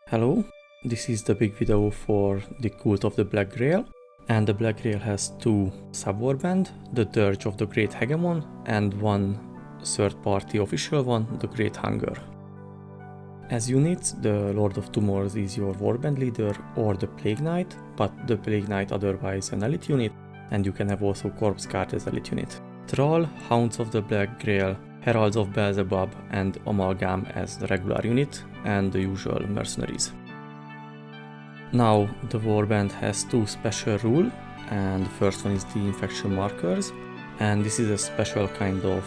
Hello, this is the big video for the cult of the Black Grail, and the Black Grail has two sub-warband, the Dirge of the Great Hegemon, and one third-party official one, the Great Hunger. As units, the Lord of Tumors is your warband leader or the Plague Knight, but the Plague Knight otherwise an elite unit, and you can have also Corpse Guard as elite unit. Thrall, Hounds of the Black Grail, Heralds of Beelzebub, and Amalgam as the regular unit, and the usual mercenaries. Now, the warband has two special rules, and the first one is the infection markers, and this is a special kind of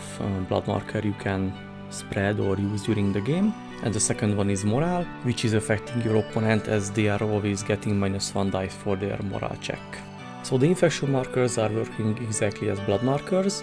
blood marker you can spread or use during the game. And the second one is morale, which is affecting your opponent as they are always getting -1 dice for their morale check. So the infection markers are working exactly as blood markers,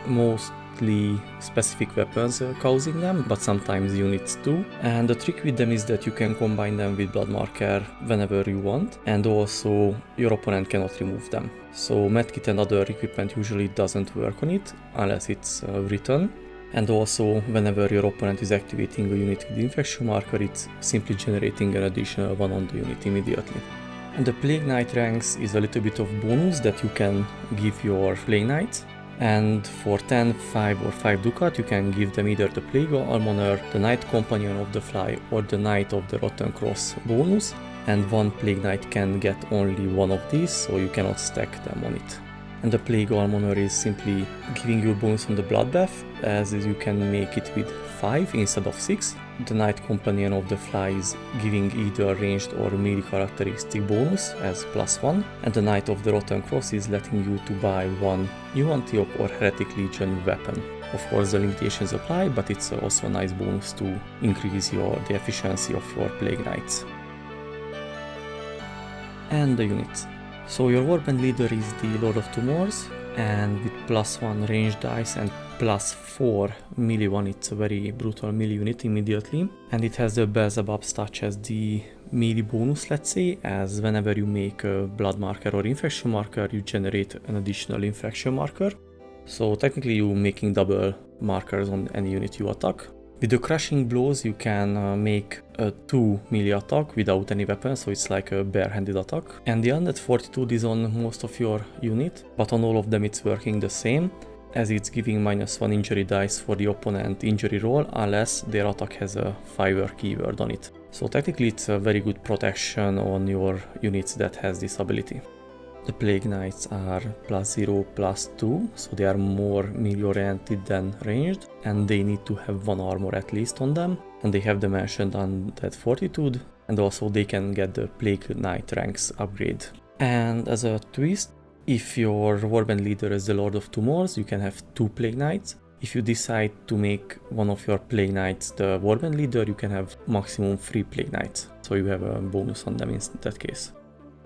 mostly specific weapons causing them, but sometimes units too. And the trick with them is that you can combine them with blood marker whenever you want, and also your opponent cannot remove them. So medkit and other equipment usually doesn't work on it unless it's written. And also, whenever your opponent is activating a unit with infection marker, it's simply generating an additional one on the unit immediately. And the Plague Knight ranks is a little bit of bonus that you can give your Plague Knights. And for 10, 5 or 5 ducat, you can give them either the Plague Almoner, the Knight Companion of the Fly, or the Knight of the Rotten Cross bonus. And one Plague Knight can get only one of these, so you cannot stack them on it. And the Plague Almoner is simply giving you a bonus on the Bloodbath, as you can make it with 5 instead of 6. The Knight Companion of the Fly is giving either ranged or melee characteristic bonus as +1, and the Knight of the Rotten Cross is letting you to buy one New Antioch or Heretic Legion weapon. Of course the limitations apply, but it's also a nice bonus to increase the efficiency of your Plague Knights. And the units. So your warband leader is the Lord of Tumors, and with +1 range dice and +4 melee one, it's a very brutal melee unit immediately. And it has the Beelzebub's touch as the melee bonus, let's say, as whenever you make a blood marker or infection marker, you generate an additional infection marker. So technically you're making double markers on any unit you attack. With the crushing blows, you can make a 2 melee attack without any weapon, so it's like a barehanded attack. And the Undead Fortitude is on most of your unit, but on all of them it's working the same, as it's giving -1 injury dice for the opponent injury roll, unless their attack has a 5 keyword on it. So technically it's a very good protection on your units that has this ability. The Plague Knights are +0, +2, so they are more melee oriented than ranged, and they need to have 1 armor at least on them, and they have the mentioned Undead Fortitude, and also they can get the Plague Knight ranks upgrade. And as a twist, if your warband leader is the Lord of Tumors, you can have 2 Plague Knights. If you decide to make one of your Plague Knights the warband leader, you can have maximum 3 Plague Knights, so you have a bonus on them in that case.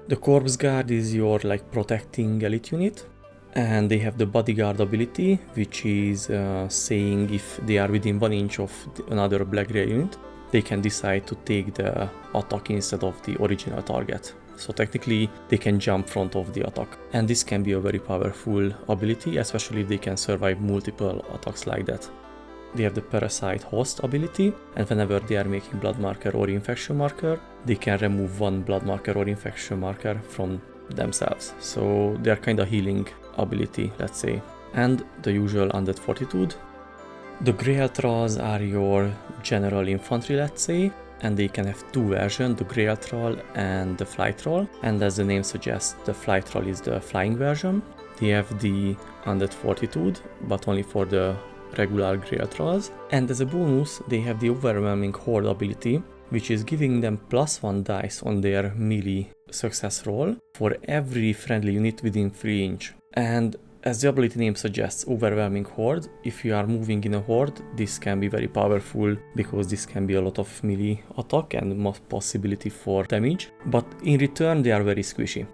The Corpse Guard is your protecting elite unit, and they have the Bodyguard ability, which is saying if they are within 1 inch of another Black Grail unit, they can decide to take the attack instead of the original target. So technically they can jump front of the attack, and this can be a very powerful ability, especially if they can survive multiple attacks like that. They have the Parasite Host ability, and whenever they are making blood marker or infection marker, they can remove 1 blood marker or infection marker from themselves. So they are kind of healing ability, let's say. And the usual Undead Fortitude. The Grail Thralls are your general infantry, let's say, and they can have 2 versions, the Grail Thrall and the Fly Thrall. And as the name suggests, the Fly Thrall is the flying version. They have the Undead Fortitude, but only for the regular Grail Thralls, and as a bonus they have the Overwhelming Horde ability, which is giving them +1 dice on their melee success roll for every friendly unit within 3 inch. And as the ability name suggests, Overwhelming Horde, if you are moving in a horde, this can be very powerful because this can be a lot of melee attack and possibility for damage, but in return they are very squishy.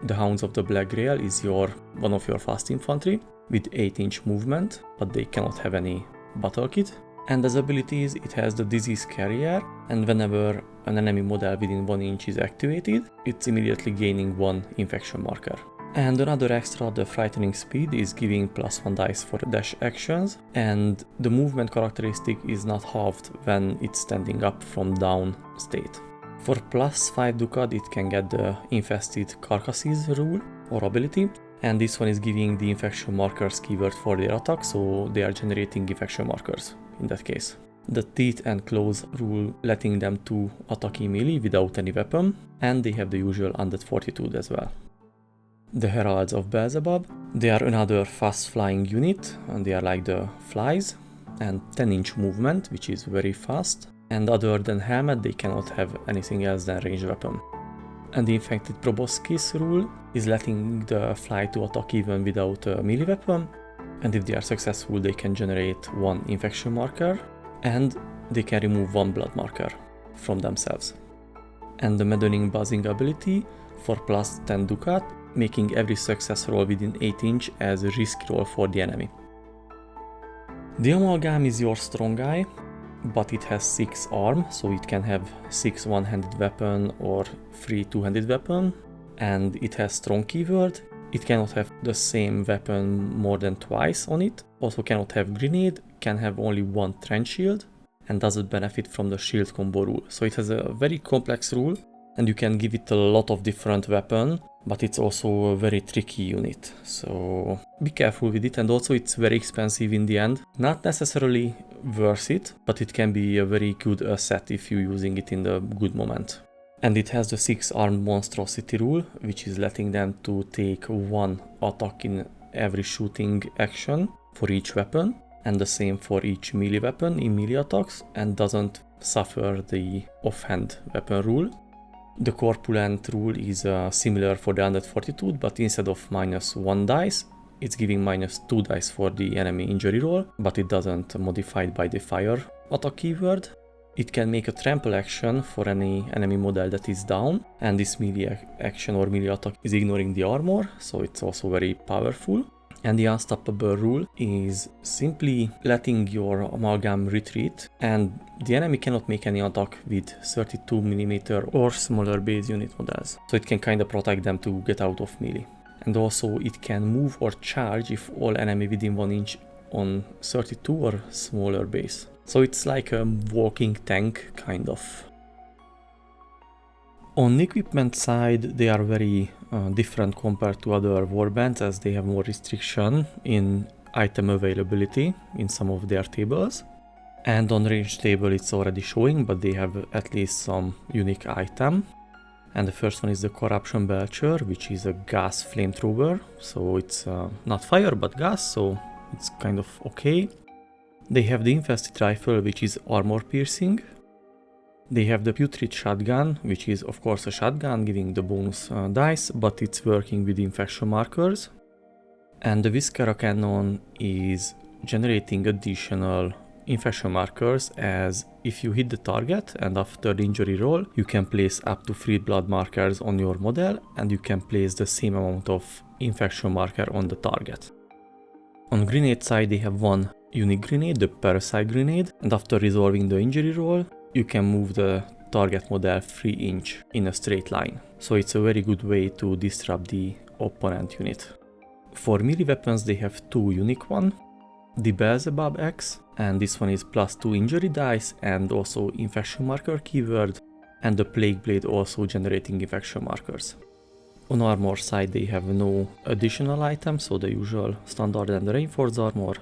The Hounds of the Black Grail is one of your fast infantry with 8-inch movement, but they cannot have any battle kit. And as abilities, it has the Disease Carrier, and whenever an enemy model within 1 inch is activated, it's immediately gaining 1 infection marker. And another extra, the frightening speed, is giving +1 dice for dash actions, and the movement characteristic is not halved when it's standing up from down state. For +5 ducat it can get the infested carcasses rule or ability, and this one is giving the infection markers keyword for their attack, so they are generating infection markers in that case. The teeth and claws rule letting them to attack melee without any weapon, and they have the usual undead fortitude as well. The Heralds of Beelzebub, they are another fast flying unit, and they are like the flies, and 10-inch movement, which is very fast, and other than helmet they cannot have anything else than ranged weapon. And the Infected Proboscis rule is letting the fly to attack even without a melee weapon, and if they are successful they can generate 1 infection marker, and they can remove 1 blood marker from themselves. And the Maddening Buzzing ability for +10 ducat, making every success roll within 8 inch as a risk roll for the enemy. The Amalgam is your strong guy, but it has 6 arm, so it can have 6 one-handed weapon or 3 two-handed weapon, and it has strong keyword. It cannot have the same weapon more than twice on it, also cannot have grenade, can have only 1 trench shield, and doesn't benefit from the shield combo rule. So it has a very complex rule, and you can give it a lot of different weapon, but it's also a very tricky unit, so be careful with it. And also it's very expensive in the end, not necessarily worth it, but it can be a very good asset if you're using it in the good moment. And it has the 6 armed monstrosity rule, which is letting them to take 1 attack in every shooting action for each weapon, and the same for each melee weapon in melee attacks, and doesn't suffer the offhand weapon rule. The corpulent rule is similar for the undead fortitude, but instead of -1 dice, it's giving -2 dice for the enemy injury roll, but it doesn't modify it by the fire attack keyword. It can make a trample action for any enemy model that is down, and this melee action or melee attack is ignoring the armor, so it's also very powerful. And the Unstoppable rule is simply letting your Amalgam retreat, and the enemy cannot make any attack with 32mm or smaller base unit models, so it can kinda protect them to get out of melee. And also it can move or charge if all enemy within 1 inch on 32 or smaller base. So it's like a walking tank, kind of. On the equipment side, they are very different compared to other warbands, as they have more restriction in item availability in some of their tables. And on range table it's already showing, but they have at least some unique item. And the first one is the Corruption Belcher, which is a gas flamethrower. So it's not fire but gas, so it's kind of okay. They have the Infested Rifle, which is armor piercing. They have the Putrid Shotgun, which is of course a shotgun giving the bonus dice, but it's working with infection markers. And the Viscera Cannon is generating additional infection markers, as if you hit the target and after the injury roll you can place up to 3 blood markers on your model, and you can place the same amount of infection marker on the target. On grenade side they have 1 unique grenade, the Parasite Grenade, and after resolving the injury roll you can move the target model 3 inch in a straight line. So it's a very good way to disrupt the opponent unit. For melee weapons they have 2 unique ones. The Beelzebub X, and this one is +2 injury dice and also infection marker keyword, and the Plague Blade also generating infection markers. On armor side they have no additional items, so the usual standard and reinforced armor.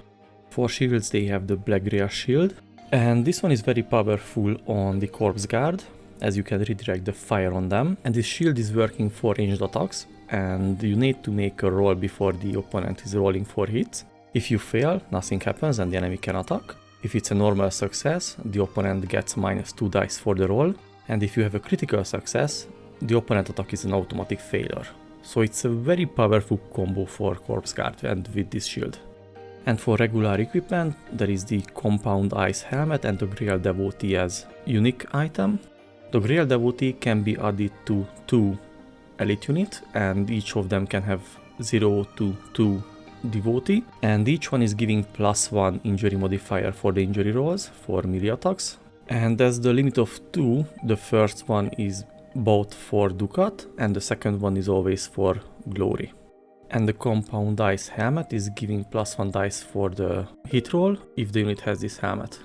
For shields they have the Black Grail shield, and this one is very powerful on the Corpse Guard, as you can redirect the fire on them, and this shield is working for ranged attacks, and you need to make a roll before the opponent is rolling for hits. If you fail, nothing happens and the enemy can attack. If it's a normal success, the opponent gets -2 dice for the roll, and if you have a critical success, the opponent attack is an automatic failure. So it's a very powerful combo for Corpse Guard and with this shield. And for regular equipment, there is the Compound Ice Helmet and the Grail Devotee as unique item. The Grail Devotee can be added to 2 elite units, and each of them can have 0 to 2 Devotee, and each one is giving +1 injury modifier for the injury rolls for melee attacks. And as the limit of 2, the first one is both for ducat and the second one is always for glory. And the compound dice helmet is giving +1 dice for the hit roll if the unit has this helmet.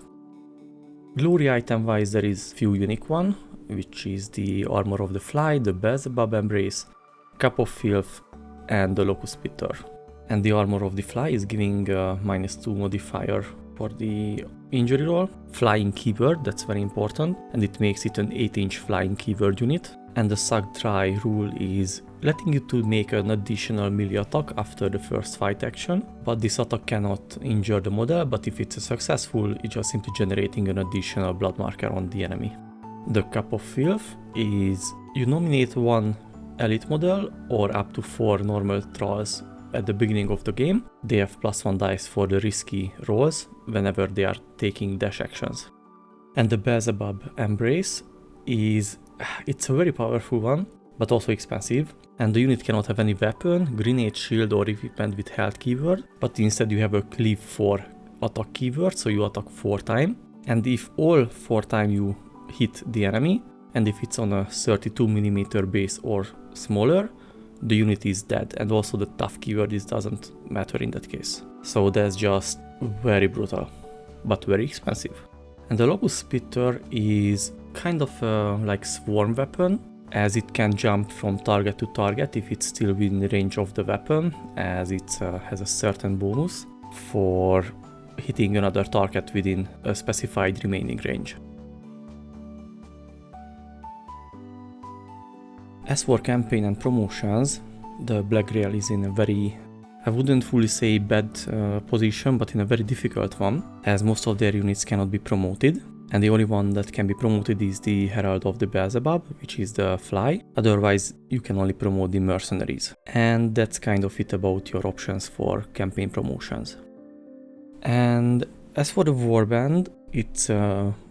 Glory item wise there is few unique one, which is the Armor of the Fly, the Beelzebub Embrace, Cup of Filth and the Locust Spitter. And the Armor of the Fly is giving a -2 modifier for the injury roll. Flying keyword, that's very important, and it makes it an 8-inch flying keyword unit. And the Suck Dry rule is letting you to make an additional melee attack after the first fight action, but this attack cannot injure the model, but if it's successful, it's just simply generating an additional blood marker on the enemy. The Cup of Filth is you nominate one elite model or up to 4 normal trolls at the beginning of the game. They have +1 dice for the risky rolls whenever they are taking dash actions. And the Beelzebub Embrace is, it's a very powerful one, but also expensive. And the unit cannot have any weapon, grenade, shield or equipment with health keyword, but instead you have a cleave 4 attack keyword, so you attack 4 times. And if all 4 times you hit the enemy, and if it's on a 32mm base or smaller, the unit is dead, and also the tough keyword doesn't matter in that case. So that's just very brutal, but very expensive. And the Locust Spitter is kind of like swarm weapon, as it can jump from target to target if it's still within range of the weapon, as it has a certain bonus for hitting another target within a specified remaining range. As for campaign and promotions, the Black Grail is in a very, I wouldn't fully say bad position, but in a very difficult one, as most of their units cannot be promoted, and the only one that can be promoted is the Herald of the Beelzebub, which is the Fly. Otherwise, you can only promote the Mercenaries. And that's kind of it about your options for campaign promotions. And as for the Warband, it's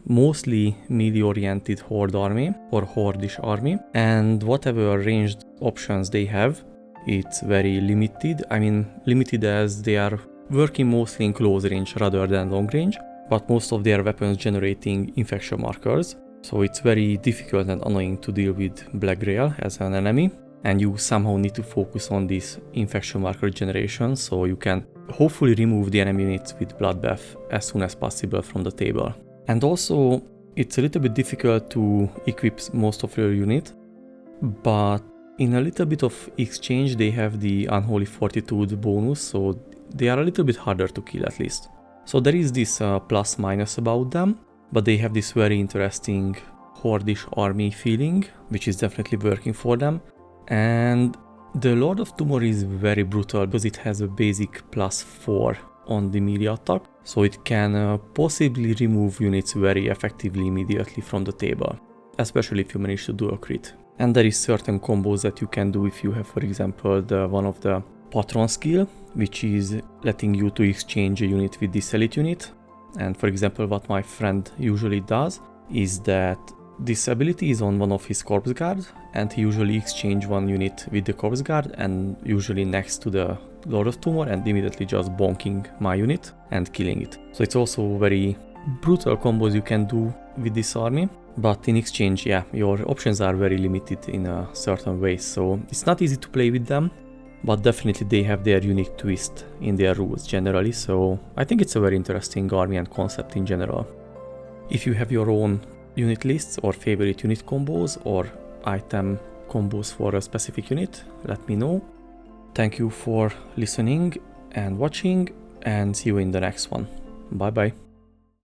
mostly melee-oriented horde army or hordish army, and whatever ranged options they have, it's very limited. I mean, limited as they are working mostly in close range rather than long range, but most of their weapons generating infection markers, so it's very difficult and annoying to deal with Black Grail as an enemy, and you somehow need to focus on this infection marker generation so you can hopefully remove the enemy units with Bloodbath as soon as possible from the table. And also, it's a little bit difficult to equip most of your unit, but in a little bit of exchange they have the Unholy Fortitude bonus, so they are a little bit harder to kill at least. So there is this plus minus about them, but they have this very interesting hordish army feeling, which is definitely working for them. And the Lord of Tumor is very brutal because it has a basic +4 on the melee attack, so it can possibly remove units very effectively immediately from the table, especially if you manage to do a crit. And there is certain combos that you can do if you have, for example, one of the Patron skill, which is letting you to exchange a unit with this elite unit. And for example, what my friend usually does is that this ability is on one of his corpse guards, and he usually exchange one unit with the corpse guard and usually next to the Lord of Tumor, and immediately just bonking my unit and killing it. So it's also very brutal combos you can do with this army, but in exchange, yeah, your options are very limited in a certain way, so it's not easy to play with them, but definitely they have their unique twist in their rules generally, so I think it's a very interesting army and concept in general. If you have your own unit lists or favorite unit combos or item combos for a specific unit, let me know. Thank you for listening and watching, and see you in the next one. Bye bye.